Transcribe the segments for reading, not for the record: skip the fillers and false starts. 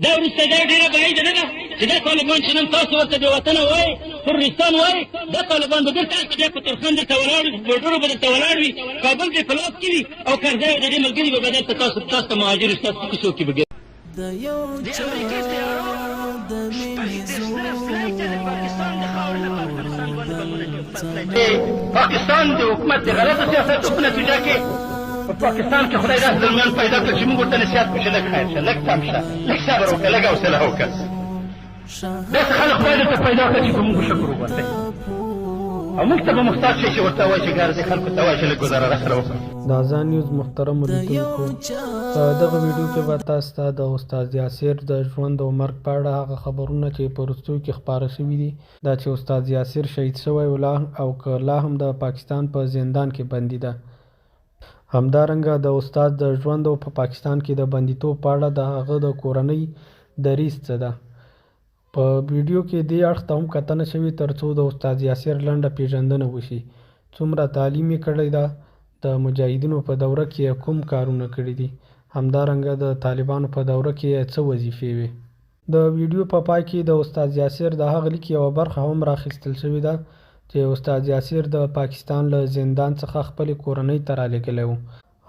دا وروسته دا ډېره بعیده نه ده چې دا طالبان چې نن تاسو ورته بې وطنه وایئ تروریستان وایئ دا طالبان به بېرته هلته بیا په ترخان درته ولاړ وي بورډرو به درته ولاړ وي کابل دې په لاس کې وي او کرزی او د دې ملګري به دلته تاسو ته مهاجر ستاسو په کوڅو کې به ګرځي د امریکې طیارو پاکستان د خاورې نه افغانستان باندې بمونه پاکستان د حکومت د غلطو سیاستو په نتیجه کې په پاکستان کې خدای داسې ظلمیان پیدا کړل چې موږ ورته نصیحت وکړو چې لږ خیر شه لږ تم شه لږ صبر وکړه لږ حوصله وکړه داسې خلک خدای درته پیدا کړه چې په موږ شکر وباسئ او موږ ته به محتاج شئ چې ورته وایي چې ګاره دې خلکو ته وایي چې لږ ګزاره راسره وکړه. د ازان نیوز محترم لیدونکو په دغه ویډیو کې به تاسو ته د استاد یاسر د ژوند او مرګ په اړه هغه خبرونه چې په وروستیو کې خپاره شوي دي دا چې استاد یاسر شهید شوی او که لا هم د پاکستان په زندان کې بندي ده. همدارنګه د استاد د ژوند او په پاکستان کې د بندیتوب په اړه د هغه د کورنۍ دریځ څه ده. په ویډیو کې دې اړخ ته هم کتنه شوې تر څو د استاد یاسر لنډه پیژندنه وشي څومره تعلیم یې کړی ده د مجاهدینو په دوره کې کوم کارونه کړي دي همدارنګه د طالبانو په دوره کې څه وظیفې وي. د ویډیو په پای کې د استاد یاسر د هغه لیک یوه برخه هم راخیستل شوې ده چې استاد یاسر د پاکستان له زندان څخه خپلې کورنۍ ته رالېږلی و.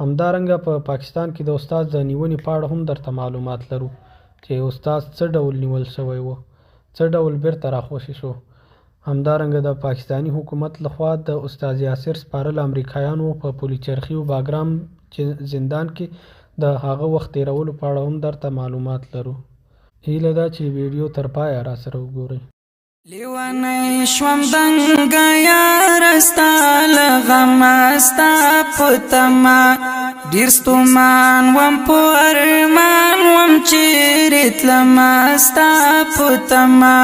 همدارنګه په پاکستان کې د استاد د نیونې په اړه هم درته معلومات لرو چې استاد څه ډول نیول شوی و څه ډول بیرته راخوشي شو. همدارنګه د پاکستانی حکومت لخوا د استاد یاسر سپارل امریکایانو په پولیچرخي او باګرام زندان کې د هغه وخت تېرولو په اړه هم درته معلومات لرو. هیله ده چې ویډیو تر پایه راسره وګورئ. لیوانی شوم دنگا یارستا لغمستا پتما دیر ستومان وم پو ارمان وم چیریت لمستا پتما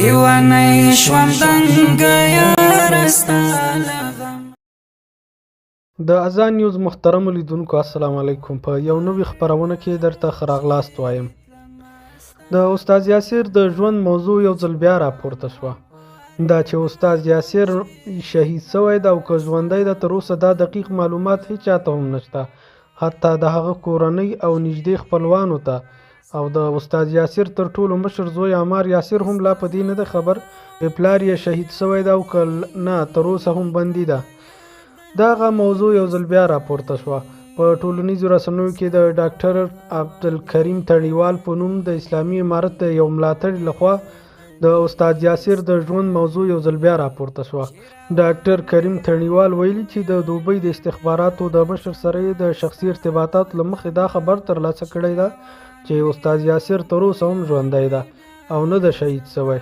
لیوانی شوم دنگا یارستا لغم. د ازان نیوز محترم لیدونکو السلام علیکم. په یو نوې خپرونه کې درته ښه راغلاست وایم. د استاد یاسر د ژوند موضوع یو ځل بیا راپورته شوه دا چې استاد یاسر شهید شوی ده او که ژوندی ده تر اوسه دا دقیق معلومات هیچاته هم نشته حتی د هغه کورنۍ او نږدې خپلوانو ته او د استاد یاسر تر ټولو مشر زوی عمار یاسر هم لا په دې نه ده خبر چې پلار یې شهید شوی ده او که نه تر اوسه هم بندي ده. دغه موضوع یو ځل بیا راپورته شوه. په ټولنیزو رسنیو کې د ډاکټر عبدالکریم تڼیوال په نوم د اسلامي امارت د یو ملاتړي لخوا د استاد یاسر د ژوند موضوع یو ځل بیا راپورته شوه. ډاکټر کریم تڼیوال ویلي چې د دوبۍ د استخباراتو د مشر سره د شخصي ارتباطاتو له مخې دا خبر ترلاسه کړی ده چې استاد یاسر تر اوسه هم ژوندی ده او نه ده شهید شوی.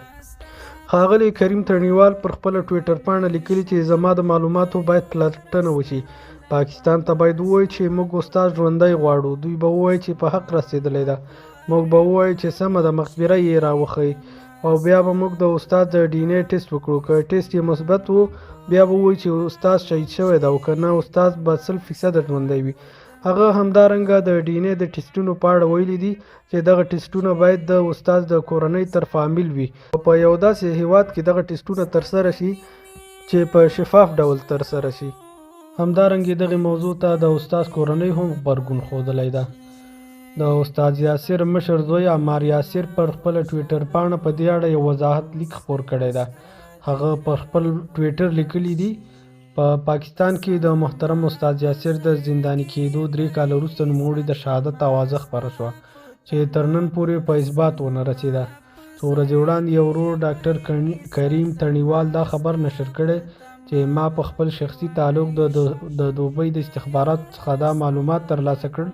ښاغلی کریم تڼیوال پر خپله ټویټر پاڼه لیکلي چې زما د معلوماتو باید پلټنه وشي. پاکستان ته باید ووایي چې موږ استاد ژوندی غواړو. دوی به ووایي چې په حق رسېدلی ده. موږ به ووایو چې سمه ده مقبره یې راوښیي او بیا به موږ د استاد د ډي ان اې ټیسټ وکړو. که ټیسټ یې مثبت و بیا به ووایو چې استاد شهید شوی ده او که نه استاد به 100% ژوندی وي. هغه همدارنګه د ډي ان اې د ټیسټونو په اړه ویلي دي چې دغه ټیسټونه باید د استاد د کورنۍ تر فامیل وي او په یو داسې هیواد کې دغه ټیسټونه ترسره شي چې په شفاف ډول ترسره شي. همدارنګه دغه موضوع ته د استاد کورنۍ هم غبرګون ښودلی ده. د استاد یاسر مشر زوی عمار یاسر پر خپل ټویټر پاڼه په دې اړه یو وضاحت لیک خپور کړی ده. هغه پر خپل ټویټر لیکلی دي په پاکستان کې د محترم استاد یاسر د زنداني کېدو 3 کاله وروسته نوموړي د شهادت اوازه خپره شوه چې تر نن پورې په اثبات ونه رسېده. څو ورځې وړاندې یو ورور ډاکټر کریم تڼیوال دا خبر نشر کړی چې ما په خپل شخصي تعلق د دوبۍ د استخباراتو څخه دا معلومات ترلاسه کړل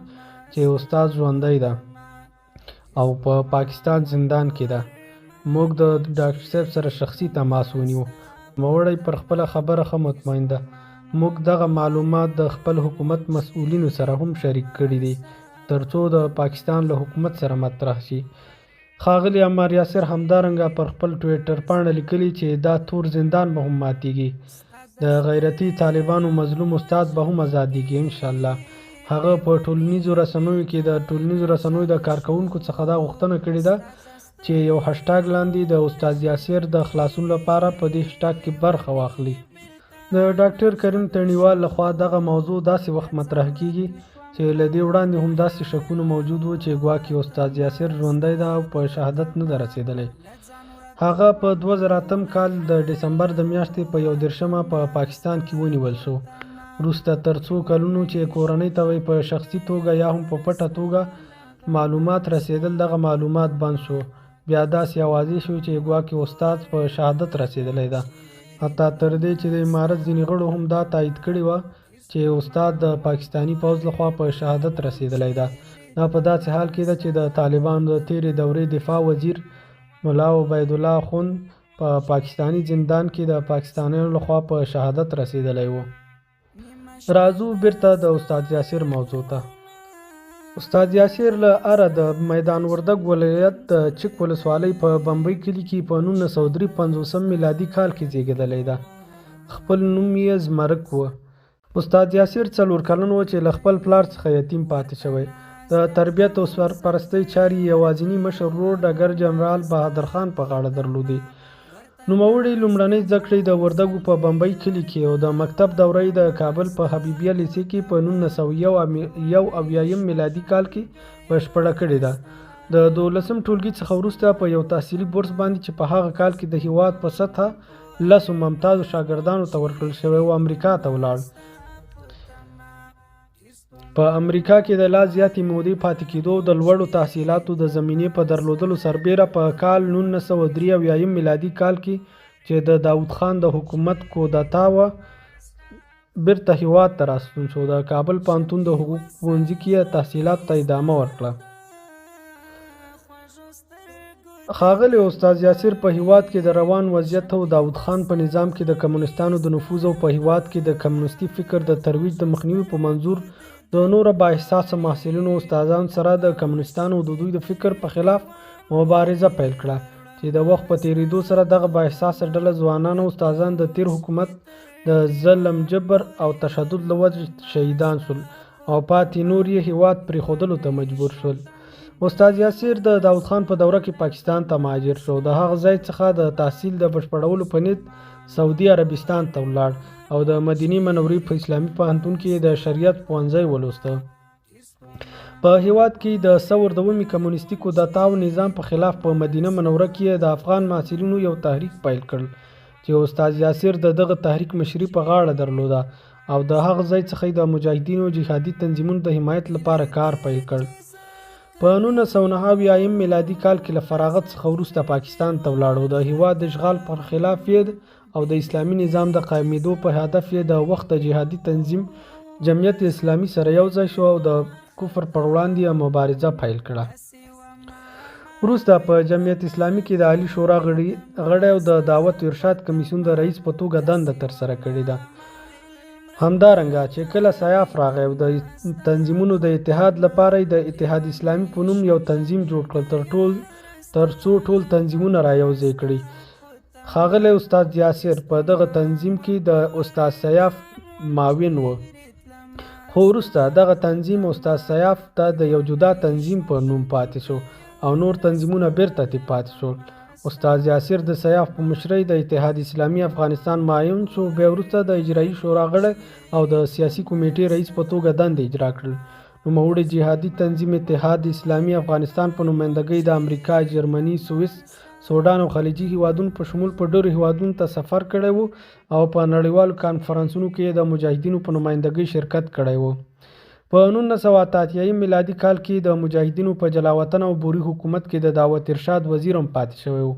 چې استاد ژوندی ده او په پاکستان زندان کې ده. موږ د ډاکټر صاحب سره شخصي تماس ونیو. نوموړی پر خپله خبره ښه مطمئن ده. موږ دغه معلومات د خپل حکومت مسؤلینو سره هم شریک کړي دي تر څو د پاکستان له حکومت سره مطرح شي. ښاغلی عمار یاسر همدارنګه پر خپل ټویټر پاڼه لیکلي چې دا تور زندان به هم ماتیږي. د غیرتي طالبانو مظلوم استاد به هم ازادیږي انشاءالله. هغه په ټولنیزو رسنیو کې د ټولنیزو رسنیو د کارکونکو څخه دا غوښتنه کړې ده چې یو هشټاګ لاندې د استاد یاسر د خلاصون لپاره په دې هشټاګ کې برخه واخلي. د ډاکټر کریم تڼیوال لخوا دغه موضوع داسې وخت مطرح کیږي چې له دې وړاندې هم داسې شکونه موجود وو چې ګواکې استاد یاسر ژوندی ده او په شهادت نه ده رسېدلی. هغه په 2008 کال د ډسمبر د میاشتې په 31 په پاکستان کې ونیول شو. وروسته تر څو کلونو چې کورنۍ ته په شخصي توګه یا هم په پټه توګه معلومات رسېدل، دغه معلومات بند شو. بیا داسې واضح شو چې ګواکې استاد په شهادت رسېدلی ده. حتی تر دې چې د امارت ځینې غړو هم دا تایید کړې وه چې استاد د پاکستاني پوځ لخوا په شهادت رسېدلی ده. دا په داسې حال کې ده چې د طالبانو د تېرې دورې دفاع وزیر ملا عبیدالله اخوند په پاکستاني زندان کې د پاکستانیانو لخوا په شهادت رسېدلی و. راځو بیرته د استاد یاسر موضوع ته. استاد یاسر له اره د میدان وردګ ولایت د چک ولسوالۍ په بمبئی کلي کې په 1953 میلادي کال کې زیږېدلی ده. خپل نوم یې زمرک و. استاد یاسر 4 کلن و چې له خپل پلار څخه یتیم پاتې شوی. د تربیت او سرپرستۍ چارې یوازینی مشر ورور ډګر جنرال بهادر خان په غاړه درلودې. نوموړي لومړنۍ زده کړې د وردګو په بمبئی کلي کې او د مکتب دوره یې د کابل په حبیبیه لیسې کې په 1971 میلادي کال کې بشپړه کړې ده. د 12م ټولګي څخه وروسته په یو تحصیلي بورس باندې چې په هغه کال کې د هیواد په سطحه 10 ممتازو شاګردانو ته ورکړل شوی و امریکا ته ولاړ. په امریکا کې د لا زیاتې مودې پاتې کېدو د لوړو تحصیلاتو د زمینې په درلودلو سربیره په کال 1983 میلادي کال کې چې د داود خان د حکومت کودتا وه بیرته هیواد ته راستون شو. د کابل پوهنتون د حقوق پوهنځي کې تحصیلاتو ته ادامه ورکړه. ښاغلی استاد یاسر په هیواد کې د روان وضعیت او داود خان په نظام کې د کمونستانو د نفوذ او په هیواد کې د کمونستي فکر د ترویج د مخنیوي په منظور د نورو با احساسه محصلینو او استادانو سره د کمونستانو د دوی د فکر په خلاف مبارزه پیل کړه چې د وخت په تیریدو سره دغه با احساسه ډله ځوانان او استادان د تیر حکومت د ظلم جبر او تشدد له وجې شهیدان شول او پاتې نور یې هیواد پرېښودلو ته مجبور شول. استاد یاسر د داود خان په دوره کې پاکستان ته مهاجر شو. د هغه ځای څخه د تحصیل د بشپړولو په نیت سعودي عربستان ته ولاړ او د مدینې منورې په اسلامي پوهنتون کې د شریعت پوهنځی ولوسته. په هیواد کې د ثور دومې کمونیستي کودتا او نظام په خلاف په مدینه منوره کې د افغان محصلینو یو تحریک پیل کړ چې استاد یاسر د دغه تحریک مشري په غاړه درلوده او د هغه ځای څخه د مجاهدینو جهادي تنظیمونو د حمایت لپاره کار پیل کړ. په 1999 میلادي کال کې له فراغت څخه وروسته پاکستان ته ولاړ. د هیواد د اشغال پر خلاف یې او د اسلامي نظام د قائمېدو په هدف یې د وخت د جهادي تنظیم جمعیت اسلامي سره یو ځای شو او د کفر پر وړاندې مبارزه پیل کړه. وروسته په جمعیت اسلامي کې د عالی شورا غړی او د دعوت و ارشاد کمیسیون د رئیس په توګه دنده ترسره کړې ده. همدارنګه چې کله سیاف راغی او د تنظیمونو د اتحاد لپاره د اتحاد اسلامي په نوم یو تنظیم جوړ کړ تر څو ټول تنظیمونه را یوځای کړي. ښاغلی استاد یاسر په دغه تنظیم کې د استاد سیاف معاون و، خو وروسته دغه تنظیم استاد سیاف ته د یو جدا تنظیم په نوم پاتې شو او نور تنظیمونه بیرته پاتې شول. استاد یاسر د سیاف په مشرۍ د اتحاد اسلامي افغانستان معاون شو. بیا وروسته د اجرایي شورا غړی او د سیاسي کمیټې رئیس په توګه دندې اجرا کړل. نوموړي جهادي تنظیم اتحاد اسلامي افغانستان په نمایندګۍ د امریکا، جرمني، سویس، سودان او خلیجي هیوادونو په شمول په ډېرو هیوادونو ته سفر کړی و او په نړیوالو کانفرنسونو کې د مجاهدینو په نمایندګۍ شرکت کړی و. په 1988 میلادي کال کې د مجاهدینو په جلاوطن او بوري حکومت کې د دعوت ارشاد وزیر هم پاتې شوی و.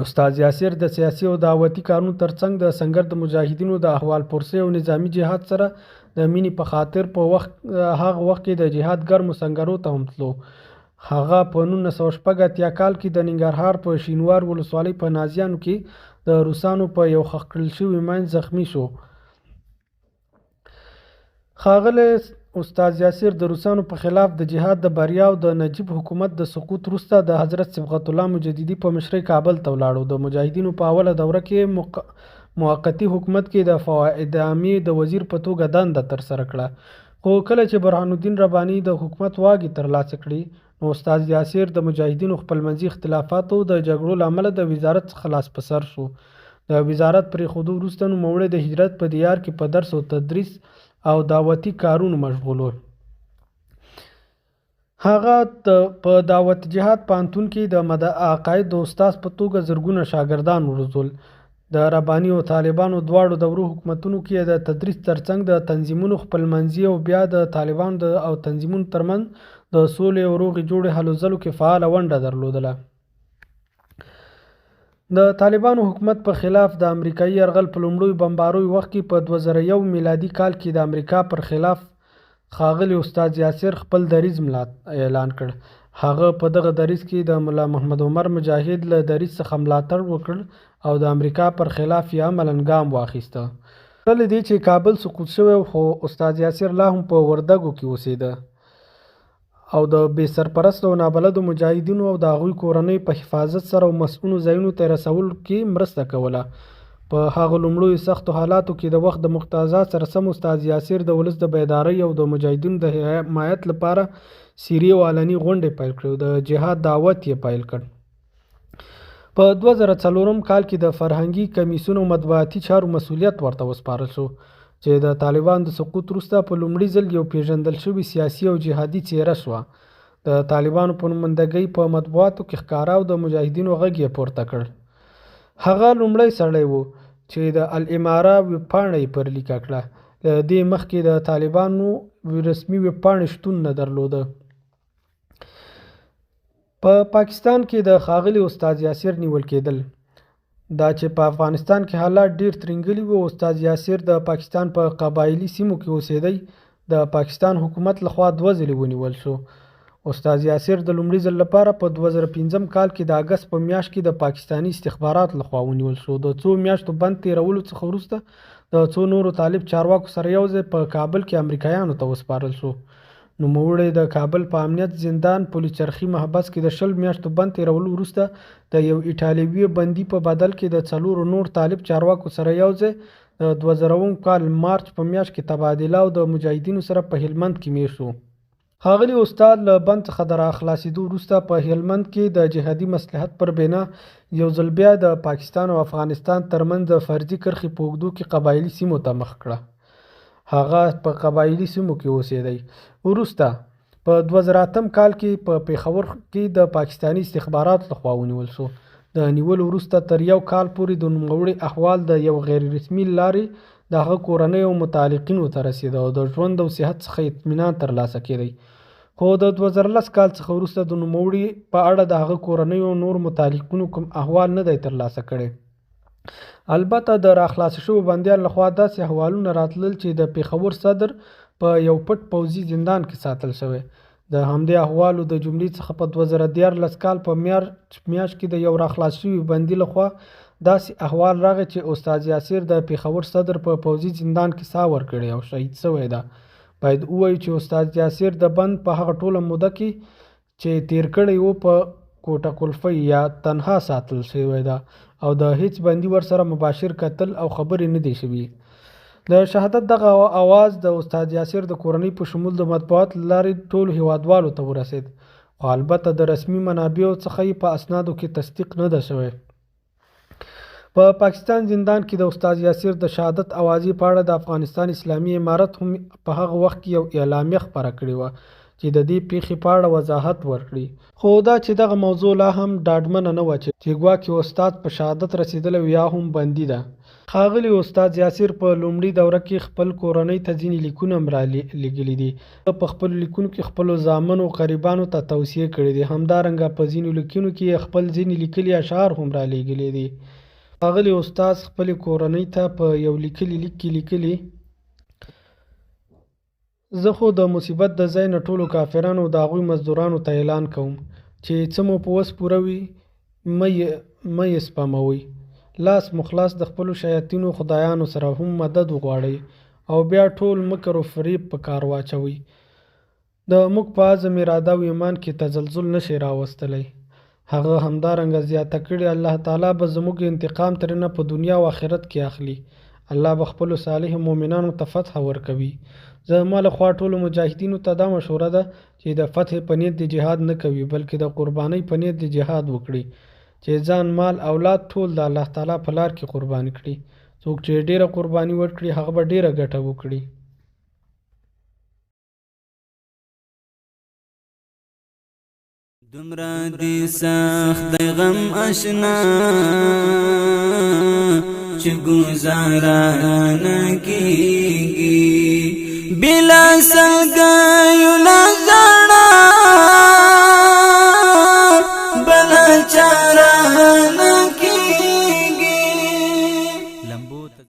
استاد یاسر د سیاسي او دعوتي کارونو ترڅنګ د سنگر د مجاهدینو د احوال پرسۍ او نظامی جهاد سره د مینې په خاطر په هغه وخت کې د جهاد ګرمو سنګرو ته هم تلو. هغه په 1980 کال کې د ننګرهار په شینوار ولسوالۍ په نازیانو کې د روسانو په یو ښخ کړل شوي مین زخمی شو. ښاغلی استاد یاسر د روسانو په خلاف د جهاد د بریا او د نجیب حکومت د سقوط وروسته د حضرت صبغت الله مجددي په مشرۍ کابل ته ولاړو. د مجاهدینو په اوله دوره کې موقتي حکومت کې د فواید عامې د وزیر په توګه دنده ترسره کړه. خو کله چې برهان الدین رباني د حکومت واګې ترلاسه کړي نو استاد یاسر د مجاهدینو خپلمنځي اختلافاتو د جګړو له امله د وزارت څخه لاس په سر شو. د وزارت پرېښودو وروسته نوموړی د هجرت په دیار کې په درس او تدریس او دعوتي کارونو مشغول و. هغه په دعوت جهاد پوهنتون کې د عقاید د استاد په توګه زرګونه شاګردان وروزل. د رباني او طالبانو دواړو دورو حکومتونو کې د تدریس ترڅنګ د تنظیمونو خپلمنځي او بیا د طالبانو او تنظیمونو ترمنځ د سولې او روغې جوړې هلو ځلو کې فعاله ونډه درلودله. د طالبانو حکومت په خلاف د امریکایي یرغل په لومړیو بمباریو وخت کې په 2001 میلادي کال کې د امریکا پر خلاف ښاغلي استاد یاسر خپل دریځ اعلان کړ. هغه په دغه دریځ کې د ملا محمد عمر مجاهد له دریځ څخه ملاتړ وکړ او د امریکا پر خلاف یې عملاً ګام واخیسته. تر دې چې کابل سقوط شوی خو استاد یاسر لا هم په وردګو کې اوسېده او د بې سرپرست او نابلدو مجاهدینو او د هغوی کورنۍ په حفاظت سره او مسؤلو ځایونو ته رسولو کې مرسته کوله. په هغه لومړیو سختو حالاتو کې د وخت د مقتضا سره سم استاد یاسر د ولس د بیدارۍ او د مجاهدینو د حمایت لپاره سیري او علني غونډې پیل کړې او د جهاد دعوت یې پیل کړ. په 2004 کال کې د فرهنګي کمیسیون او مطبوعاتي چارو مسؤلیت ورته وسپارل شو چې د طالبانو د سقوط وروسته په لومړي ځل یو پیژندل شوی سیاسي او جهادي څیره شوه. د طالبانو په نمایندګۍ په مطبوعاتو کې ښکاره او د مجاهدینو غږ یې پورته کړ. هغه لومړی سړی و چې د الاماره ویبپاڼه یې پر لیکه کړه. له دې مخکې د طالبانو رسمي ویبپاڼې شتون نه درلوده. په پاکستان کې د ښاغلي استاد یاسر نیول کېدل دا چې په افغانستان کې حالات ډیر ترنګلي وو. استاد یاسر د پاکستان په قبایلي سیمو کې اوسېدی. د پاکستان حکومت لخوا 2 ځلې ونیول شو. استاد یاسر د لومړي ځل لپاره په 2005 کال کې د اګست په میاشت کې د پاکستاني استخباراتو لخوا ونیول شو. د 2 میاشتو بند تیرولو څخه وروسته د 2 نورو طالب چارواکو سره یو ځای په کابل کې امریکایانو ته وسپارل شو. نوموړی د کابل په امنیت زندان پل چرخي محبس کې د 20 میاشتو بند تیرولو وروسته د یو ایټالوي بندي په بدل کې د 4 نور طالب چارواکو سره یو ځای د 2000 کال مارچ په میاشت کې تبادله او د مجاهدینو سره په هلمند کې میشت شو. ښاغلي استاد له بند څخه د راخلاصېدو وروسته په هلمند کې د جهادي مصلحت پر بنا یو ځل بیا د پاکستان او افغانستان ترمنځ د فرضي کرښې په اوږدو کې قبایلي سیمو ته مخ کړه. هغه په قبایلي سیمو کې اوسېدی. وروسته په 2008 کال کې په پیښور کې د پاکستاني استخباراتو لخوا ونیول شو. د نیولو وروسته تر 1 کال پورې د نوموړي احوال د یو غیر رسمي لارې د هغه کورنۍ او متعلقینو ته رسېده او د ژوند او صحت څخه اطمینان ترلاسه کېدی. خو د 2010 کال څخه وروسته د نوموړي په اړه د هغه کورنۍ او نور متعلقینو کوم احوال نه دی ترلاسه کړی. البته د راخلاص شوو بندیانو لخوا داسې احوالونه راتلل چې د پیښور صدر په یو پټ پوځي زندان کې ساتل شوی. د همدې احوالو د جملې څخه په 2014 کال په میاشت کې د یو راخلاص شوي بندي لخوا داسې احوال راغی چې استاد یاسر د پیښور صدر په پوځي زندان کې ساه ورکړې او شهید شوی ده. باید ووایو چې استاد یاسر د بند په هغه ټوله موده کې چې تیر کړی و په کوټه کلفۍ یا تنها ساتل شوی ده او د هیڅ بندي ورسره مباشر قتل او خبرې نه دی شوي. د شهادت دغه اواز د استاد یاسر د کورنۍ په شمول د مطبوعات له لارې ټولو هیوادوالو ته ورسېد. خو البته د رسمي منابعو څخه یې په اسنادو کې تصدیق نه ده شوی. په پاکستان زندان کې د استاد یاسر د شهادت اوازې په اړه د افغانستان اسلامي امارت هم په هغه وخت کې یو اعلامیه خپره کړې وه چې د دې پیښې په اړه وضاحت ورکړي. خو دا چې دغه موضوع لا هم ډاډمنه نه وه چې ګواکې استاد په شهادت رسېدلی یا هم بندي ده. ښاغلي استاد یاسر په لومړي دوره کې خپل کورنۍ ته ځینې لیکونه هم رالېږلي دي. په خپلو لیکونو کې خپلو زامنو قریبانو ته توصیې کړې دي. همدارنګه په ځینو لیکونو کې خپل ځینې لیکلي اشعار هم رالېږلي دي. ښاغلي استاد خپلې کورنۍ ته په یو لیکلي لیک کې لیکلي: زه خو د مصیبت د ځای نه ټولو کافرانو او د هغوی مزدورانو ته اعلان کوم چې څه مو په وس پوره وي مه یې سپموئ. لاس مخلاص د خپلو شیاطینو خدایانو سره هم مدد وغواړئ او بیا ټول مکر او فریب په کار واچوئ. د موږ په عزم اراده او ایمان کې تزلزل نشي راوستلی. هغه همدارنګه زیاته کړې: الله تعالی به زموږ انتقام ترېنه په دنیا او آخرت کې اخلي. الله به خپلو صالح مؤمنانو ته فتح ورکوي. زما له خوا ټولو مجاهدینو ته دا مشوره ده چې د فتح په نیت د جهاد نه کوي بلکې د قربانۍ په نیت د جهاد وکړي، چې ځان مال اولاد ټول د الله تعالی په لار کې قرباني کړي. څوک چې ډیره قرباني ورکړي هغه به ډیره ګټه وکړي. دمرا دی سخت دی غم اشنا چه گزارا نکیگی بلا سلگیو لزانا بلا چارا